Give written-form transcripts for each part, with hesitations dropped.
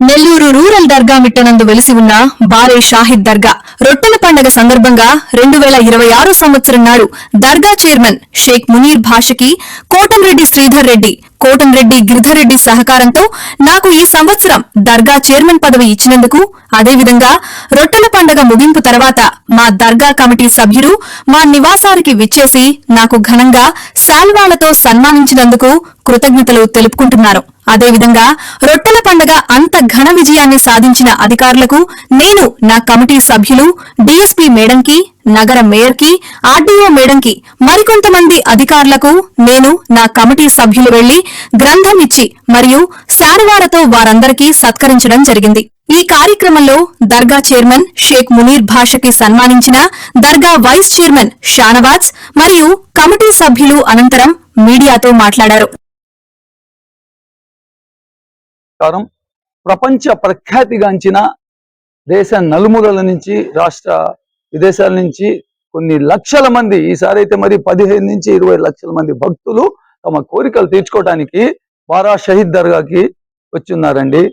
Nellore rural దర్గా మిట్టనందు వెలిసి ఉన్న బారే షాహిద్ దర్గా రొట్టెల పండగ సందర్భంగా 2026 సంవత్సరం నాడు దర్గా చైర్మన్ షేక్ మునీర్ భాషకి కోటంరెడ్డి శ్రీధర్ రెడ్డి, కోటంరెడ్డి గిరిధర్ రెడ్డి సహకారంతో నాకు ఈ సంవత్సరం దర్గా చైర్మన్ పదవి ఇచ్చినందుకు, అదేవిధంగా రొట్టెల పండగ ముగింపు తర్వాత మా దర్గా కమిటీ సభ్యులు మా నివాసానికి విచ్చేసి నాకు ఘనంగా శాల్వాలతో సన్మానించినందుకు కృతజ్ఞతలు తెలుపుకుంటున్నారు. అదేవిధంగా రొట్టెల పండగ అంత ఘన విజయాన్ని సాధించిన అధికారులకు నేను, నా కమిటీ సభ్యులు, డీఎస్పీ మేడంకి, నగర మేయర్కి, ఆర్డీఓ మేడంకి, మరికొంతమంది అధికారులకు నేను, నా కమిటీ సభ్యులు వెళ్లి గ్రంథం ఇచ్చి మరియు శాలువాలతో వారందరికీ సత్కరించడం జరిగింది. ఈ కార్యక్రమంలో దర్గా చైర్మన్ షేక్ మునీర్ భాషకి సన్మానించిన దర్గా వైస్ చైర్మన్ షానవాజ్ మరియు కమిటీ సభ్యులు అనంతరం మీడియాతో మాట్లాడారు. ప్రపంచ ప్రఖ్యాతిగాంచిన దేశ నలుమూలల నుంచి, రాష్ట్ర విదేశాల నుంచి కొన్ని లక్షల మంది, ఈసారి అయితే మరి 15 నుంచి 20 లక్షల మంది భక్తులు తమ కోరికలు తీర్చుకోవడానికి బారా షహీద్ దర్గాకి వచ్చిన్నారండి.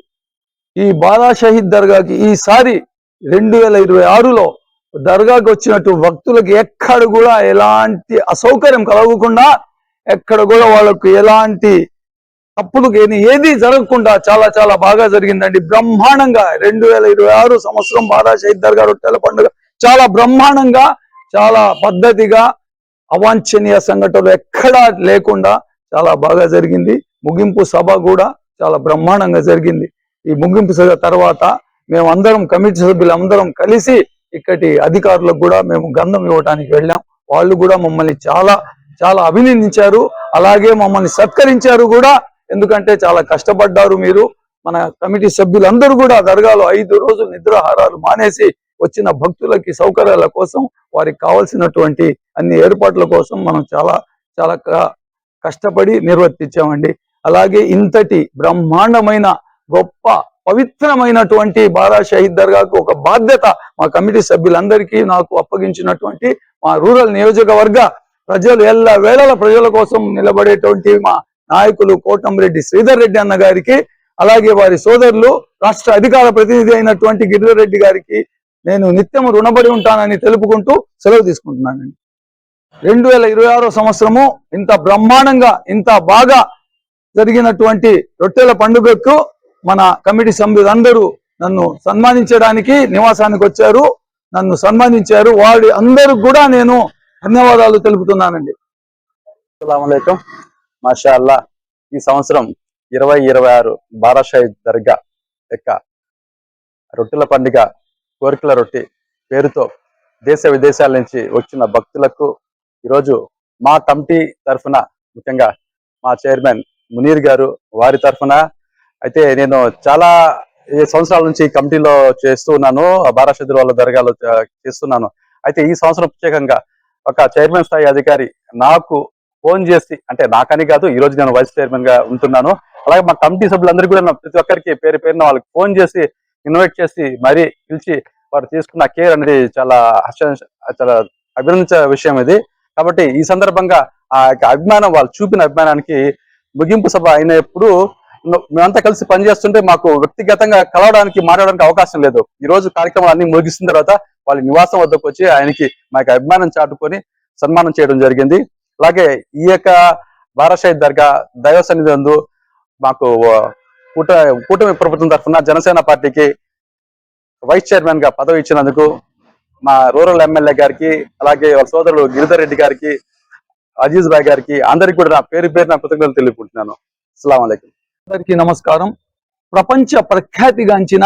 ఈ బారా షహీద్ దర్గాకి ఈసారి 2026లో దర్గాకి వచ్చినట్టు భక్తులకు ఎక్కడ కూడా ఎలాంటి అసౌకర్యం కలగకుండా, ఎక్కడ కూడా వాళ్ళకు ఎలాంటి తప్పులు ఏది జరగకుండా చాలా చాలా బాగా జరిగిందండి. బ్రహ్మాండంగా 2026 సంవత్సరం బారా షహీద్ దర్గా రొట్టెల పండుగ చాలా బ్రహ్మాండంగా, చాలా పద్ధతిగా, అవాంఛనీయ సంఘటనలు ఎక్కడా లేకుండా చాలా బాగా జరిగింది. ముగింపు సభ కూడా చాలా బ్రహ్మాండంగా జరిగింది. ఈ ముగింపు సభ తర్వాత మేమందరం, కమిటీ సభ్యులు అందరం కలిసి ఇక్కడి అధికారులకు కూడా మేము గంధం ఇవ్వడానికి వెళ్ళాం. వాళ్ళు కూడా మమ్మల్ని చాలా చాలా అభినందించారు, అలాగే మమ్మల్ని సత్కరించారు కూడా. ఎందుకంటే చాలా కష్టపడ్డారు మీరు. మన కమిటీ సభ్యులందరూ కూడా దర్గాలో 5 రోజులు నిద్రాహారాలు మానేసి వచ్చిన భక్తులకి సౌకర్యాల కోసం, వారికి కావలసినటువంటి అన్ని ఏర్పాట్ల కోసం మనం చాలా చాలా కష్టపడి నిర్వర్తించామండి. అలాగే ఇంతటి బ్రహ్మాండమైన గొప్ప పవిత్రమైనటువంటి బారా షహీద్ దర్గాకు ఒక బాధ్యత మా కమిటీ సభ్యులందరికీ నాకు అప్పగించినటువంటి మా రూరల్ నియోజకవర్గ ప్రజలు, ఎల్ల వేళల ప్రజల కోసం నిలబడేటువంటి మా నాయకులు కోటంరెడ్డి శ్రీధర్ రెడ్డి అన్న గారికి, అలాగే వారి సోదరులు రాష్ట్ర అధికార ప్రతినిధి అయినటువంటి గిరిధర్ రెడ్డి గారికి నేను నిత్యం రుణపడి ఉంటానని తెలుపుకుంటూ సెలవు తీసుకుంటున్నానండి. 2026 సంవత్సరము ఇంత బ్రహ్మాండంగా, ఇంత బాగా జరిగినటువంటి రొట్టెల పండుగకు మన కమిటీ సభ్యులందరూ నన్ను సన్మానించడానికి నివాసానికి వచ్చారు, నన్ను సన్మానించారు. వారి అందరూ కూడా నేను ధన్యవాదాలు తెలుపుతున్నానండి. అస్సలాము అలైకుం. మాషా అల్లా, ఈ సంవత్సరం 2026 బారా షహీద్ దర్గా యొక్క రొట్టెల పండుగ, కోరికల రొట్టె పేరుతో దేశ విదేశాల నుంచి వచ్చిన భక్తులకు ఈరోజు మా కమిటీ తరఫున, ముఖ్యంగా మా చైర్మన్ మునీర్ గారు వారి తరఫున, అయితే నేను చాలా సంవత్సరాల నుంచి కమిటీలో చేస్తూ ఉన్నాను, బారా షహీద్ వాళ్ళ దర్గాలో చేస్తున్నాను. అయితే ఈ సంవత్సరం ప్రత్యేకంగా ఒక చైర్మన్ స్థాయి అధికారి నాకు ఫోన్ చేసి, అంటే నాకని కాదు, ఈ రోజు నేను వైస్ చైర్మన్ గా ఉంటున్నాను, అలాగే మా కమిటీ సభ్యులందరికీ కూడా ప్రతి ఒక్కరికి పేరు పేరున వాళ్ళకి ఫోన్ చేసి ఇన్వైట్ చేసి మరీ పిలిచి వారు తీసుకున్న కేర్ అనేది చాలా చాలా అభినందించే విషయం ఇది. కాబట్టి ఈ సందర్భంగా ఆ యొక్క అభిమానం, వాళ్ళు చూపిన అభిమానానికి ముగింపు సభ అయినప్పుడు మేమంతా కలిసి పనిచేస్తుంటే మాకు వ్యక్తిగతంగా కలవడానికి, మాట్లాడడానికి అవకాశం లేదు. ఈ రోజు కార్యక్రమాలు అన్ని ముగిసిన తర్వాత వాళ్ళ నివాసం వద్దకు వచ్చి ఆయనకి మాకు అభిమానం చాటుకొని సన్మానం చేయడం జరిగింది. అలాగే ఈ యొక్క బారా షహీద్ దర్గా దైవ సన్నిధి నందు మాకు కూటమి ప్రభుత్వం తరఫున జనసేన పార్టీకి వైస్ చైర్మన్ గా పదవి ఇచ్చినందుకు మా రూరల్ ఎమ్మెల్యే గారికి, అలాగే వాళ్ళ సోదరుడు గిరిధర్ రెడ్డి గారికి, అజీజ్ భాయ్ గారికి, అందరికి కూడా నా పేరు నా కృతజ్ఞతలు తెలుపుకుంటున్నాను. అస్సలాము అలైకుం. అందరికీ నమస్కారం. ప్రపంచ ప్రఖ్యాతిగాంచిన